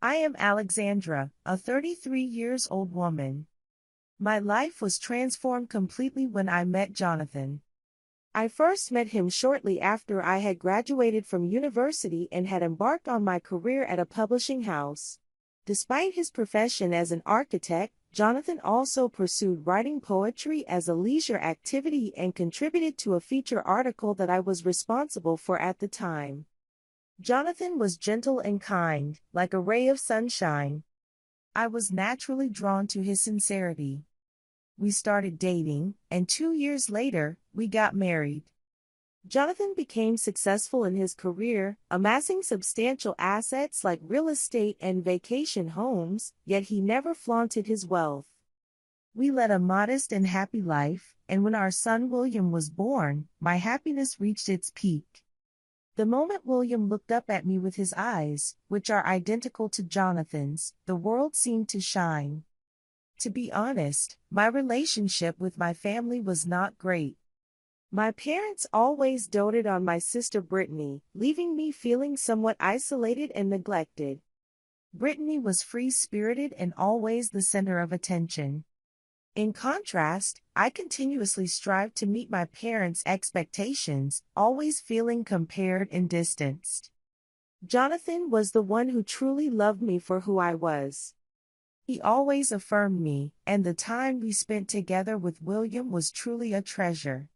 I am Alexandra, a 33 years old woman. My life was transformed completely when I met Jonathan. I first met him shortly after I had graduated from university and had embarked on my career at a publishing house. Despite his profession as an architect, Jonathan also pursued writing poetry as a leisure activity and contributed to a feature article that I was responsible for at the time. Jonathan was gentle and kind, like a ray of sunshine. I was naturally drawn to his sincerity. We started dating, and 2 years later, we got married. Jonathan became successful in his career, amassing substantial assets like real estate and vacation homes, yet he never flaunted his wealth. We led a modest and happy life, and when our son William was born, my happiness reached its peak. The moment William looked up at me with his eyes, which are identical to Jonathan's, the world seemed to shine. To be honest, my relationship with my family was not great. My parents always doted on my sister Brittany, leaving me feeling somewhat isolated and neglected. Brittany was free-spirited and always the center of attention. In contrast, I continuously strived to meet my parents' expectations, always feeling compared and distanced. Jonathan was the one who truly loved me for who I was. He always affirmed me, and the time we spent together with William was truly a treasure.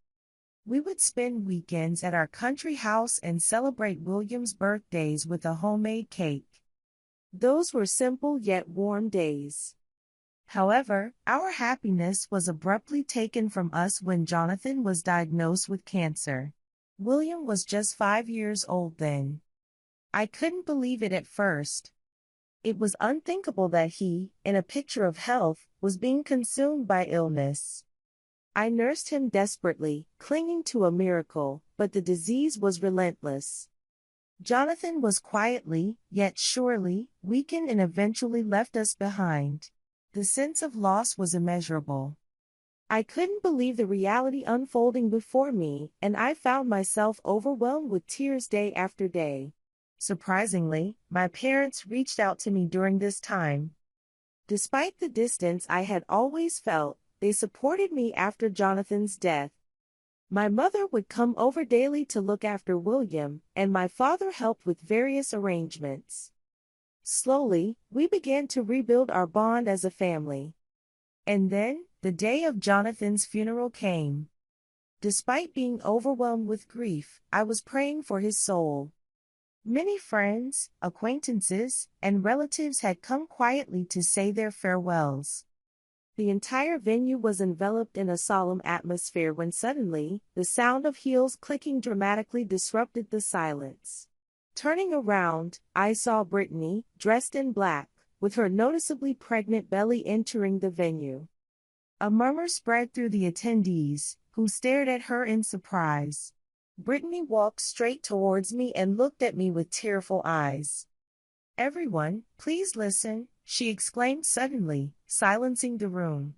We would spend weekends at our country house and celebrate William's birthdays with a homemade cake. Those were simple yet warm days. However, our happiness was abruptly taken from us when Jonathan was diagnosed with cancer. William was just 5 years old then. I couldn't believe it at first. It was unthinkable that he, in a picture of health, was being consumed by illness. I nursed him desperately, clinging to a miracle, but the disease was relentless. Jonathan was quietly, yet surely, weakened and eventually left us behind. The sense of loss was immeasurable. I couldn't believe the reality unfolding before me, and I found myself overwhelmed with tears day after day. Surprisingly, my parents reached out to me during this time. Despite the distance I had always felt, they supported me after Jonathan's death. My mother would come over daily to look after William, and my father helped with various arrangements. Slowly, we began to rebuild our bond as a family. And then, the day of Jonathan's funeral came. Despite being overwhelmed with grief, I was praying for his soul. Many friends, acquaintances, and relatives had come quietly to say their farewells. The entire venue was enveloped in a solemn atmosphere when suddenly, the sound of heels clicking dramatically disrupted the silence. Turning around, I saw Brittany, dressed in black, with her noticeably pregnant belly entering the venue. A murmur spread through the attendees, who stared at her in surprise. Brittany walked straight towards me and looked at me with tearful eyes. "Everyone, please listen," she exclaimed suddenly, silencing the room.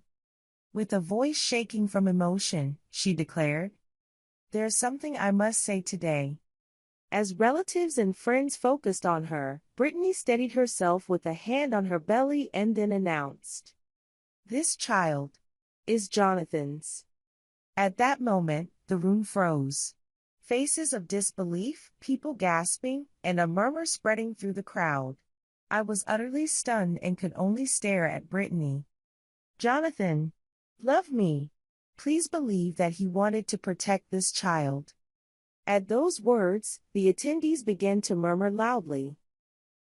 With a voice shaking from emotion, she declared, "There's something I must say today." As relatives and friends focused on her, Brittany steadied herself with a hand on her belly and then announced, "This child is Jonathan's." At that moment, the room froze. Faces of disbelief, people gasping, and a murmur spreading through the crowd. I was utterly stunned and could only stare at Brittany. "Jonathan loved me. Please believe that he wanted to protect this child." At those words, the attendees began to murmur loudly.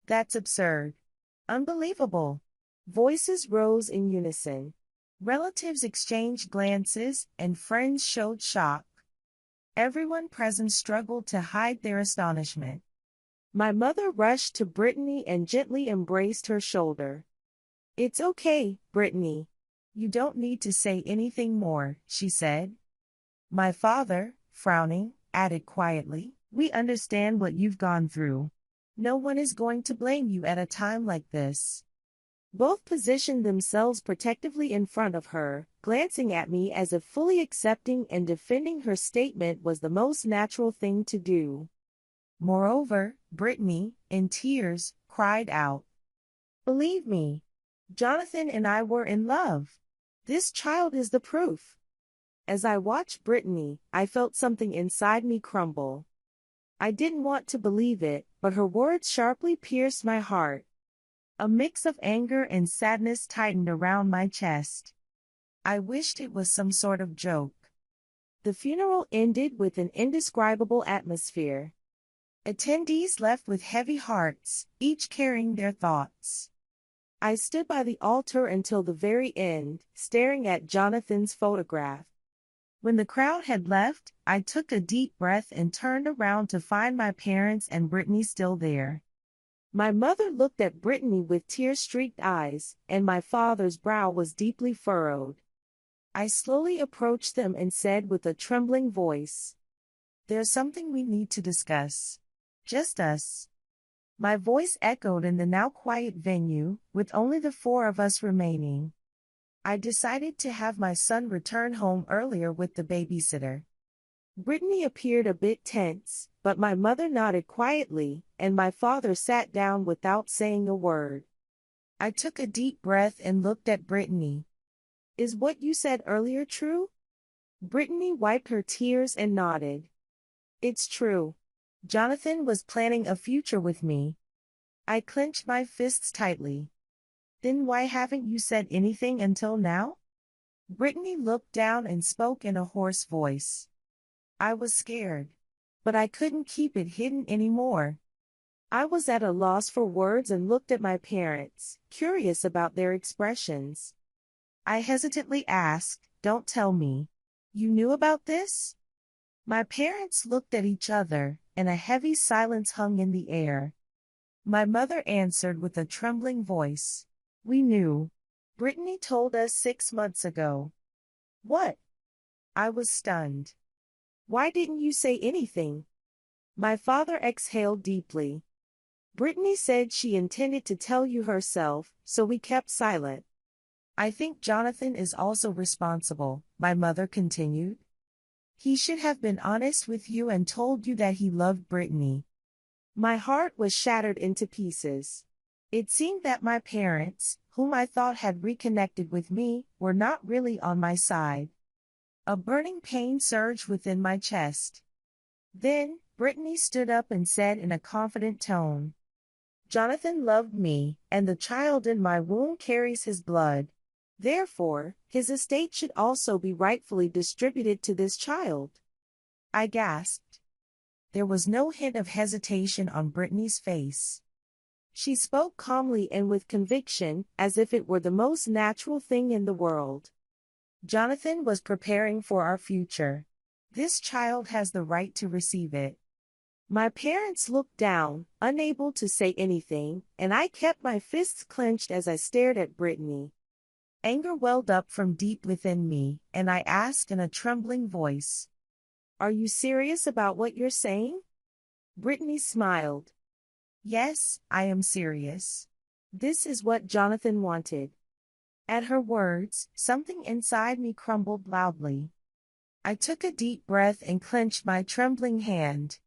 "That's absurd. Unbelievable." Voices rose in unison. Relatives exchanged glances, and friends showed shock. Everyone present struggled to hide their astonishment. My mother rushed to Brittany and gently embraced her shoulder. "It's okay, Brittany. You don't need to say anything more," she said. My father, frowning, added quietly, "We understand what you've gone through. No one is going to blame you at a time like this." Both positioned themselves protectively in front of her, glancing at me as if fully accepting and defending her statement was the most natural thing to do. Moreover, Brittany, in tears, cried out, Believe me, Jonathan and I were in love. This child is the proof. As I watched Brittany, I felt something inside me crumble. I didn't want to believe it, but her words sharply pierced my heart. A mix of anger and sadness tightened around my chest. I wished it was some sort of joke. The funeral ended with an indescribable atmosphere. Attendees left with heavy hearts, each carrying their thoughts. I stood by the altar until the very end, staring at Jonathan's photograph. When the crowd had left, I took a deep breath and turned around to find my parents and Brittany still there. My mother looked at Brittany with tear-streaked eyes, and my father's brow was deeply furrowed. I slowly approached them and said with a trembling voice, "There's something we need to discuss. Just us." My voice echoed in the now quiet venue, with only the four of us remaining. I decided to have my son return home earlier with the babysitter. Brittany appeared a bit tense, but my mother nodded quietly, and my father sat down without saying a word. I took a deep breath and looked at Brittany. "Is what you said earlier true?" Brittany wiped her tears and nodded. "It's true. Jonathan was planning a future with me." I clenched my fists tightly. "Then why haven't you said anything until now?" Brittany looked down and spoke in a hoarse voice. "I was scared. But I couldn't keep it hidden anymore." I was at a loss for words and looked at my parents, curious about their expressions. I hesitantly asked, "Don't tell me. You knew about this?" My parents looked at each other, and a heavy silence hung in the air. My mother answered with a trembling voice, "We knew. Brittany told us 6 months ago." "What?" I was stunned. "Why didn't you say anything?" My father exhaled deeply. "Brittany said she intended to tell you herself, so we kept silent." "I think Jonathan is also responsible," my mother continued. "He should have been honest with you and told you that he loved Brittany." My heart was shattered into pieces. It seemed that my parents, whom I thought had reconnected with me, were not really on my side. A burning pain surged within my chest. Then, Brittany stood up and said in a confident tone, "Jonathan loved me, and the child in my womb carries his blood. Therefore, his estate should also be rightfully distributed to this child." I gasped. There was no hint of hesitation on Brittany's face. She spoke calmly and with conviction, as if it were the most natural thing in the world. "Jonathan was preparing for our future. This child has the right to receive it." My parents looked down, unable to say anything, and I kept my fists clenched as I stared at Brittany. Anger welled up from deep within me, and I asked in a trembling voice, "Are you serious about what you're saying?" Brittany smiled. "Yes, I am serious. This is what Jonathan wanted." At her words, something inside me crumbled loudly. I took a deep breath and clenched my trembling hand.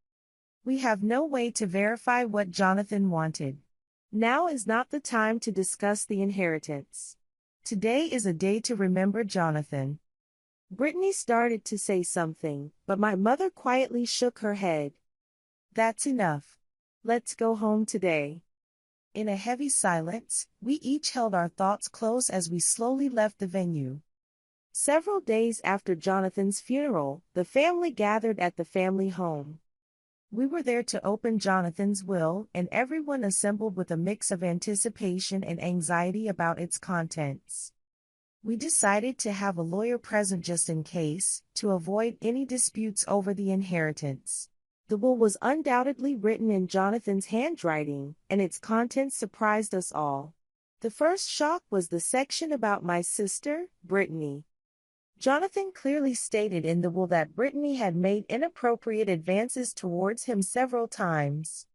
"We have no way to verify what Jonathan wanted. Now is not the time to discuss the inheritance. Today is a day to remember Jonathan." Brittany started to say something, but my mother quietly shook her head. "That's enough. Let's go home today." In a heavy silence, we each held our thoughts close as we slowly left the venue. Several days after Jonathan's funeral, the family gathered at the family home. We were there to open Jonathan's will, and everyone assembled with a mix of anticipation and anxiety about its contents. We decided to have a lawyer present just in case, to avoid any disputes over the inheritance. The will was undoubtedly written in Jonathan's handwriting, and its contents surprised us all. The first shock was the section about my sister, Brittany. Jonathan clearly stated in the will that Brittany had made inappropriate advances towards him several times.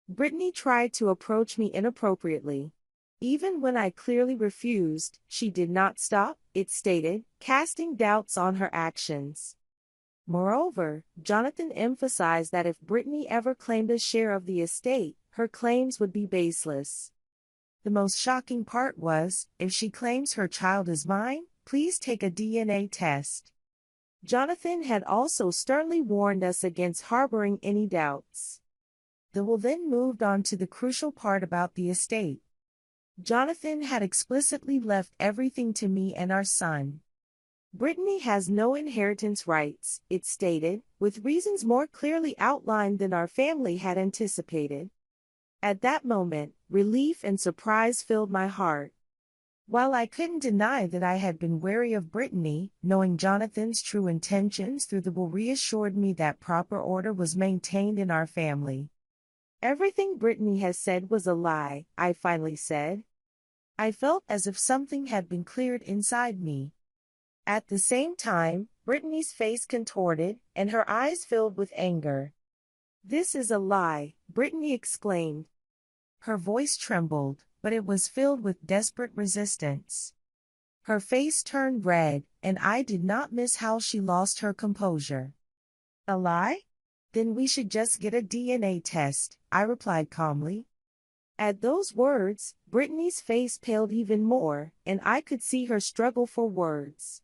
Brittany tried to approach me inappropriately. Even when I clearly refused, she did not stop, it stated, casting doubts on her actions. Moreover, Jonathan emphasized that if Brittany ever claimed a share of the estate, her claims would be baseless. The most shocking part was, if she claims her child is mine, please take a DNA test. Jonathan had also sternly warned us against harboring any doubts. The will then moved on to the crucial part about the estate. Jonathan had explicitly left everything to me and our son. Brittany has no inheritance rights, it stated, with reasons more clearly outlined than our family had anticipated. At that moment, relief and surprise filled my heart. While I couldn't deny that I had been wary of Brittany, knowing Jonathan's true intentions through the will reassured me that proper order was maintained in our family. Everything Brittany has said was a lie, I finally said. I felt as if something had been cleared inside me. At the same time, Brittany's face contorted, and her eyes filled with anger. "This is a lie," Brittany exclaimed. Her voice trembled, but it was filled with desperate resistance. Her face turned red, and I did not miss how she lost her composure. "A lie? Then we should just get a DNA test," I replied calmly. At those words, Brittany's face paled even more, and I could see her struggle for words.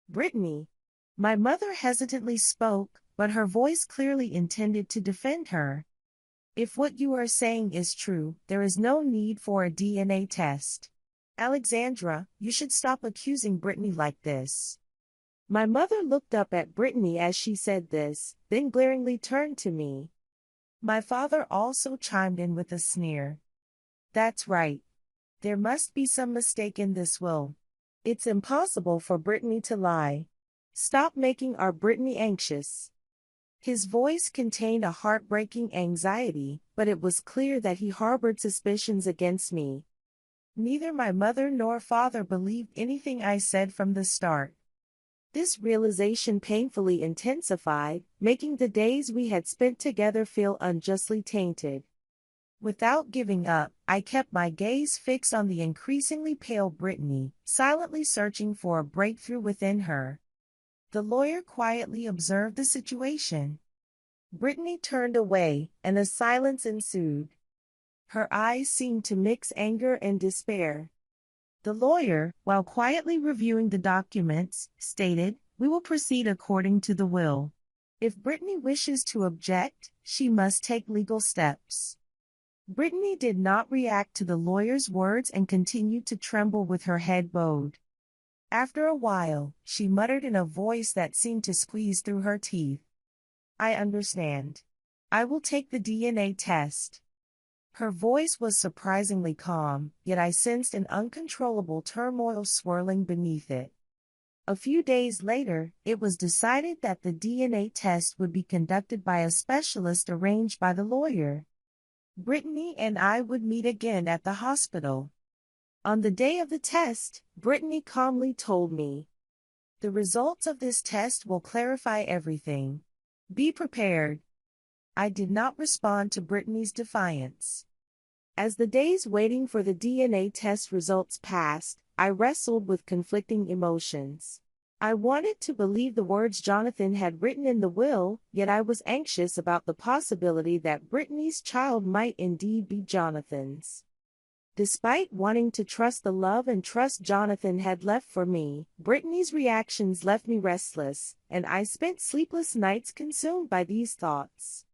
"Brittany." My mother hesitantly spoke, but her voice clearly intended to defend her. "If what you are saying is true, there is no need for a DNA test. Alexandra, you should stop accusing Brittany like this." My mother looked up at Brittany as she said this, then glaringly turned to me. My father also chimed in with a sneer. "That's right. There must be some mistake in this will. It's impossible for Brittany to lie. Stop making our Brittany anxious." His voice contained a heartbreaking anxiety, but it was clear that he harbored suspicions against me. Neither my mother nor father believed anything I said from the start. This realization painfully intensified, making the days we had spent together feel unjustly tainted. Without giving up, I kept my gaze fixed on the increasingly pale Brittany, silently searching for a breakthrough within her. The lawyer quietly observed the situation. Brittany turned away, and a silence ensued. Her eyes seemed to mix anger and despair. The lawyer, while quietly reviewing the documents, stated, "We will proceed according to the will. If Brittany wishes to object, she must take legal steps." Brittany did not react to the lawyer's words and continued to tremble with her head bowed. After a while, she muttered in a voice that seemed to squeeze through her teeth, "I understand. I will take the DNA test." Her voice was surprisingly calm, yet I sensed an uncontrollable turmoil swirling beneath it. A few days later, it was decided that the DNA test would be conducted by a specialist arranged by the lawyer. Brittany and I would meet again at the hospital. On the day of the test, Brittany calmly told me, "The results of this test will clarify everything. Be prepared." I did not respond to Brittany's defiance. As the days waiting for the DNA test results passed, I wrestled with conflicting emotions. I wanted to believe the words Jonathan had written in the will, yet I was anxious about the possibility that Brittany's child might indeed be Jonathan's. Despite wanting to trust the love and trust Jonathan had left for me, Brittany's reactions left me restless, and I spent sleepless nights consumed by these thoughts.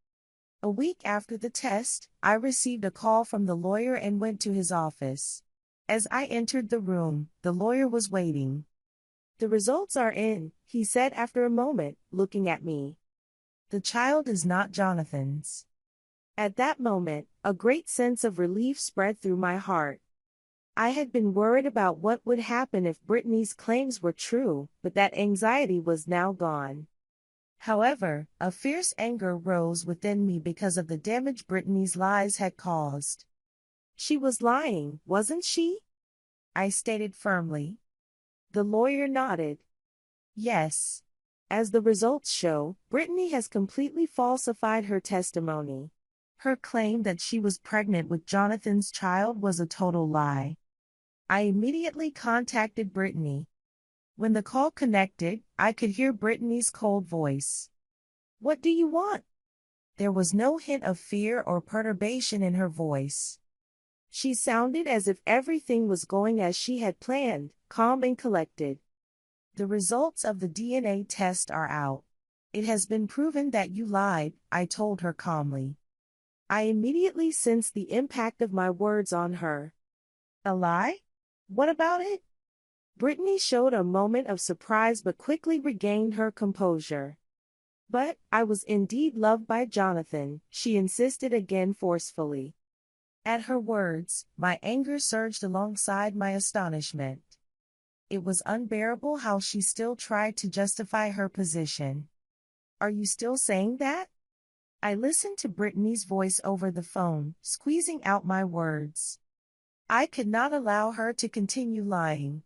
A week after the test, I received a call from the lawyer and went to his office. As I entered the room, the lawyer was waiting. "The results are in," he said after a moment, looking at me. "The child is not Jonathan's." At that moment, a great sense of relief spread through my heart. I had been worried about what would happen if Brittany's claims were true, but that anxiety was now gone. However, a fierce anger rose within me because of the damage Brittany's lies had caused. "She was lying, wasn't she?" I stated firmly. The lawyer nodded. "Yes. As the results show, Brittany has completely falsified her testimony. Her claim that she was pregnant with Jonathan's child was a total lie." I immediately contacted Brittany. When the call connected, I could hear Brittany's cold voice. "What do you want?" There was no hint of fear or perturbation in her voice. She sounded as if everything was going as she had planned, calm and collected. The results of the DNA test are out. It has been proven that you lied, I told her calmly. I immediately sensed the impact of my words on her. A lie? What about it? Brittany showed a moment of surprise but quickly regained her composure. But I was indeed loved by Jonathan, she insisted again forcefully. At her words, my anger surged alongside my astonishment. It was unbearable how she still tried to justify her position. Are you still saying that? I listened to Brittany's voice over the phone, squeezing out my words. I could not allow her to continue lying.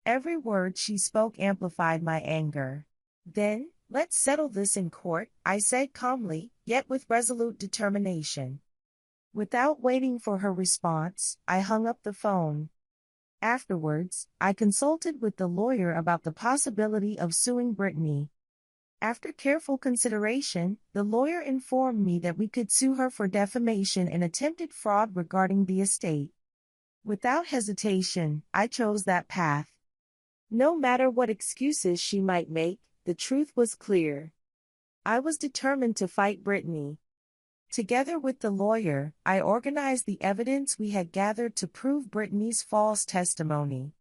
Every word she spoke amplified my anger. Then, let's settle this in court, I said calmly, yet with resolute determination. Without waiting for her response, I hung up the phone. Afterwards, I consulted with the lawyer about the possibility of suing Brittany. After careful consideration, the lawyer informed me that we could sue her for defamation and attempted fraud regarding the estate. Without hesitation, I chose that path. No matter what excuses she might make, the truth was clear. I was determined to fight Brittany. Together with the lawyer, I organized the evidence we had gathered to prove Brittany's false testimony.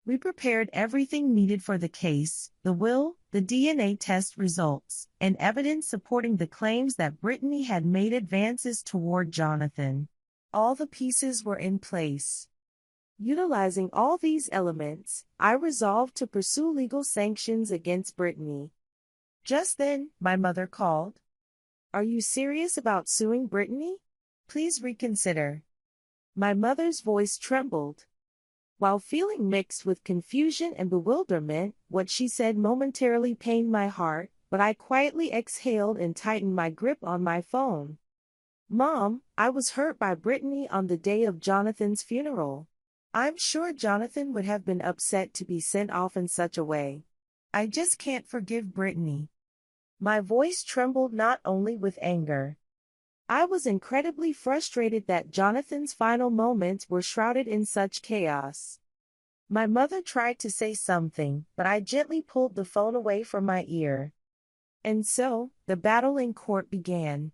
We prepared everything needed for the case: the will, the DNA test results, and evidence supporting the claims that Brittany had made advances toward Jonathan. All the pieces were in place. Utilizing all these elements, I resolved to pursue legal sanctions against Brittany. Just then, my mother called. Are you serious about suing Brittany? Please reconsider. My mother's voice trembled. While feeling mixed with confusion and bewilderment, what she said momentarily pained my heart, but I quietly exhaled and tightened my grip on my phone. Mom, I was hurt by Brittany on the day of Jonathan's funeral. I'm sure Jonathan would have been upset to be sent off in such a way. I just can't forgive Brittany. My voice trembled not only with anger. I was incredibly frustrated that Jonathan's final moments were shrouded in such chaos. My mother tried to say something, but I gently pulled the phone away from my ear. And so, the battle in court began.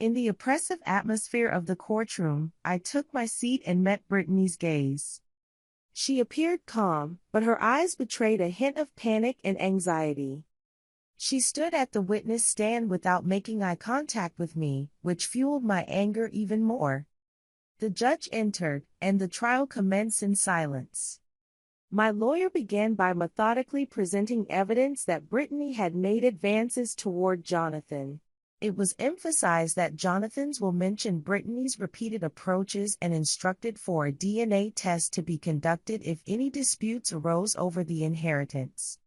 In the oppressive atmosphere of the courtroom, I took my seat and met Brittany's gaze. She appeared calm, but her eyes betrayed a hint of panic and anxiety. She stood at the witness stand without making eye contact with me, which fueled my anger even more. The judge entered, and the trial commenced in silence. My lawyer began by methodically presenting evidence that Brittany had made advances toward Jonathan. It was emphasized that Jonathan's will mentioned Brittany's repeated approaches and instructed for a DNA test to be conducted if any disputes arose over the inheritance.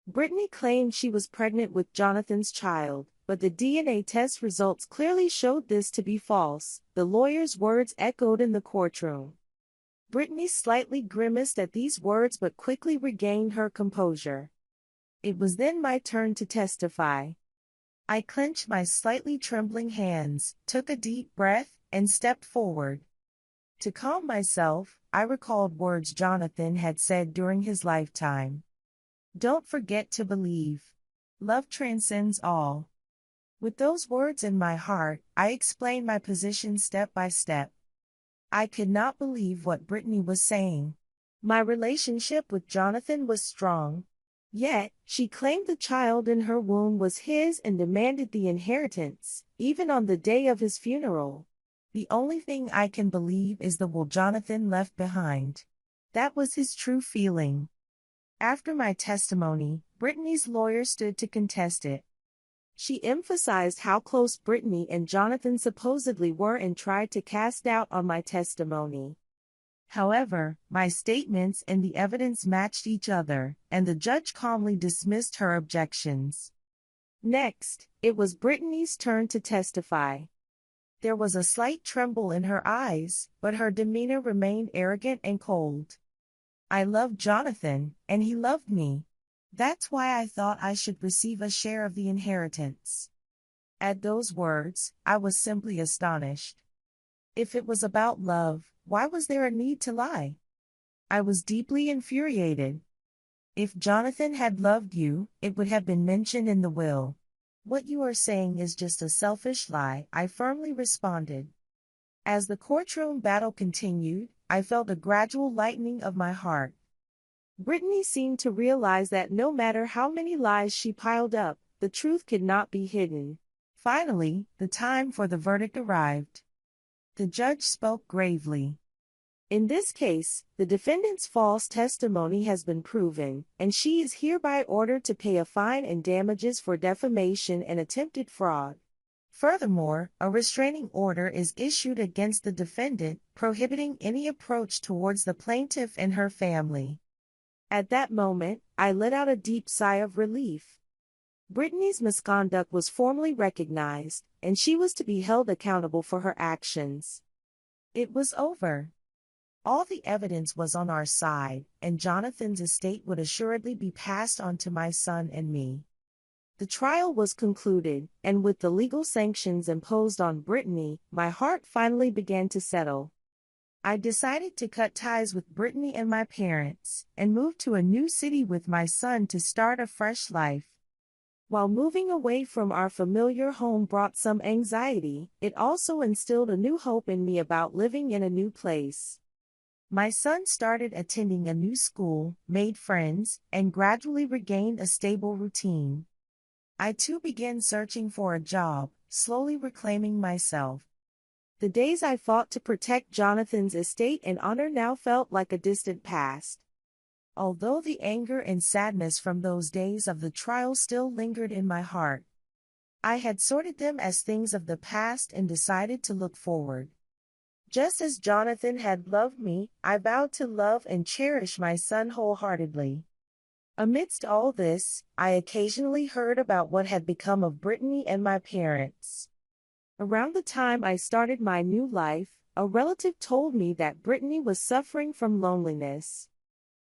Brittany claimed she was pregnant with Jonathan's child, but the DNA test results clearly showed this to be false. The lawyer's words echoed in the courtroom. Brittany slightly grimaced at these words but quickly regained her composure. It was then my turn to testify. I clenched my slightly trembling hands, took a deep breath, and stepped forward. To calm myself, I recalled words Jonathan had said during his lifetime. Don't forget to believe. Love transcends all. With those words in my heart, I explained my position step by step. I could not believe what Brittany was saying. My relationship with Jonathan was strong. Yet, she claimed the child in her womb was his and demanded the inheritance, even on the day of his funeral. The only thing I can believe is the will Jonathan left behind. That was his true feeling. After my testimony, Brittany's lawyer stood to contest it. She emphasized how close Brittany and Jonathan supposedly were and tried to cast doubt on my testimony. However, my statements and the evidence matched each other, and the judge calmly dismissed her objections. Next, it was Brittany's turn to testify. There was a slight tremble in her eyes, but her demeanor remained arrogant and cold. I loved Jonathan, and he loved me. That's why I thought I should receive a share of the inheritance. At those words, I was simply astonished. If it was about love, why was there a need to lie? I was deeply infuriated. If Jonathan had loved you, it would have been mentioned in the will. What you are saying is just a selfish lie, I firmly responded. As the courtroom battle continued, I felt a gradual lightening of my heart. Brittany seemed to realize that no matter how many lies she piled up, the truth could not be hidden. Finally, the time for the verdict arrived. The judge spoke gravely. In this case, the defendant's false testimony has been proven, and she is hereby ordered to pay a fine and damages for defamation and attempted fraud. Furthermore, a restraining order is issued against the defendant, prohibiting any approach towards the plaintiff and her family. At that moment, I let out a deep sigh of relief. Brittany's misconduct was formally recognized, and she was to be held accountable for her actions. It was over. All the evidence was on our side, and Jonathan's estate would assuredly be passed on to my son and me. The trial was concluded, and with the legal sanctions imposed on Brittany, my heart finally began to settle. I decided to cut ties with Brittany and my parents, and move to a new city with my son to start a fresh life. While moving away from our familiar home brought some anxiety, it also instilled a new hope in me about living in a new place. My son started attending a new school, made friends, and gradually regained a stable routine. I too began searching for a job, slowly reclaiming myself. The days I fought to protect Jonathan's estate and honor now felt like a distant past. Although the anger and sadness from those days of the trial still lingered in my heart, I had sorted them as things of the past and decided to look forward. Just as Jonathan had loved me, I vowed to love and cherish my son wholeheartedly. Amidst all this, I occasionally heard about what had become of Brittany and my parents. Around the time I started my new life, a relative told me that Brittany was suffering from loneliness.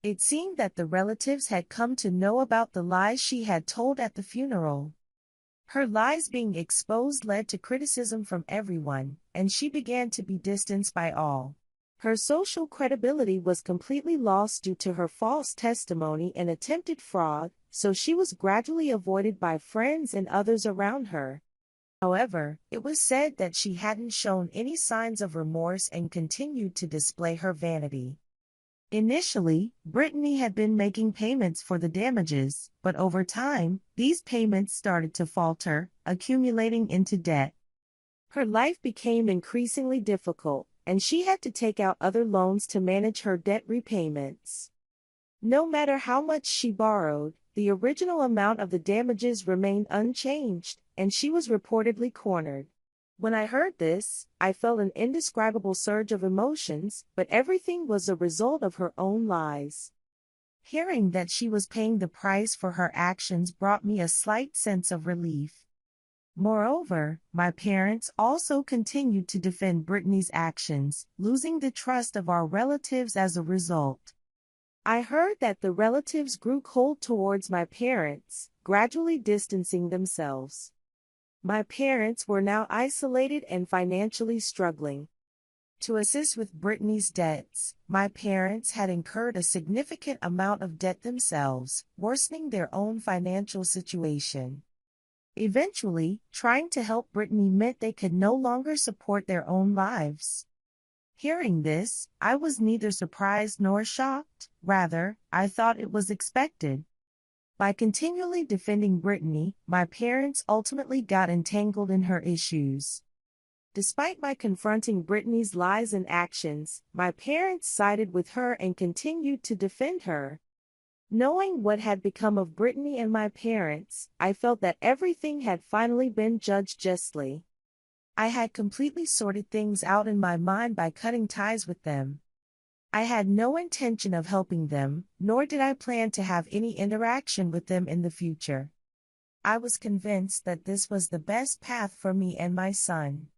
It seemed that the relatives had come to know about the lies she had told at the funeral. Her lies being exposed led to criticism from everyone, and she began to be distanced by all. Her social credibility was completely lost due to her false testimony and attempted fraud, so she was gradually avoided by friends and others around her. However, it was said that she hadn't shown any signs of remorse and continued to display her vanity. Initially, Brittany had been making payments for the damages, but over time, these payments started to falter, accumulating into debt. Her life became increasingly difficult, and she had to take out other loans to manage her debt repayments. No matter how much she borrowed, the original amount of the damages remained unchanged, and she was reportedly cornered. When I heard this, I felt an indescribable surge of emotions, but everything was a result of her own lies. Hearing that she was paying the price for her actions brought me a slight sense of relief. Moreover, my parents also continued to defend Brittany's actions, losing the trust of our relatives as a result. I heard that the relatives grew cold towards my parents, gradually distancing themselves. My parents were now isolated and financially struggling. To assist with Brittany's debts, my parents had incurred a significant amount of debt themselves, worsening their own financial situation. Eventually, trying to help Brittany meant they could no longer support their own lives. Hearing this, I was neither surprised nor shocked, rather, I thought it was expected. By continually defending Brittany, my parents ultimately got entangled in her issues. Despite my confronting Brittany's lies and actions, my parents sided with her and continued to defend her. Knowing what had become of Brittany and my parents, I felt that everything had finally been judged justly. I had completely sorted things out in my mind by cutting ties with them. I had no intention of helping them, nor did I plan to have any interaction with them in the future. I was convinced that this was the best path for me and my son.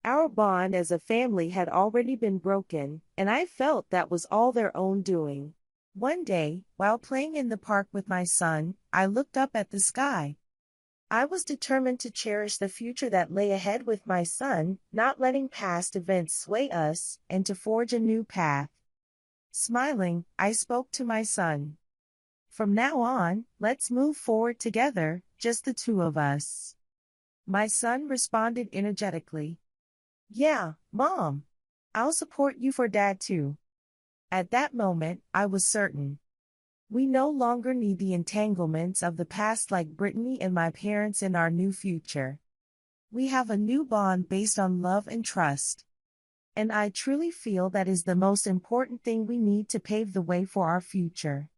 Our bond as a family had already been broken, and I felt that was all their own doing. One day, while playing in the park with my son, I looked up at the sky. I was determined to cherish the future that lay ahead with my son, not letting past events sway us, and to forge a new path. Smiling, I spoke to my son. From now on, let's move forward together, just the two of us. My son responded energetically. Yeah, Mom. I'll support you for Dad too. At that moment, I was certain. We no longer need the entanglements of the past like Brittany and my parents in our new future. We have a new bond based on love and trust. And I truly feel that is the most important thing we need to pave the way for our future.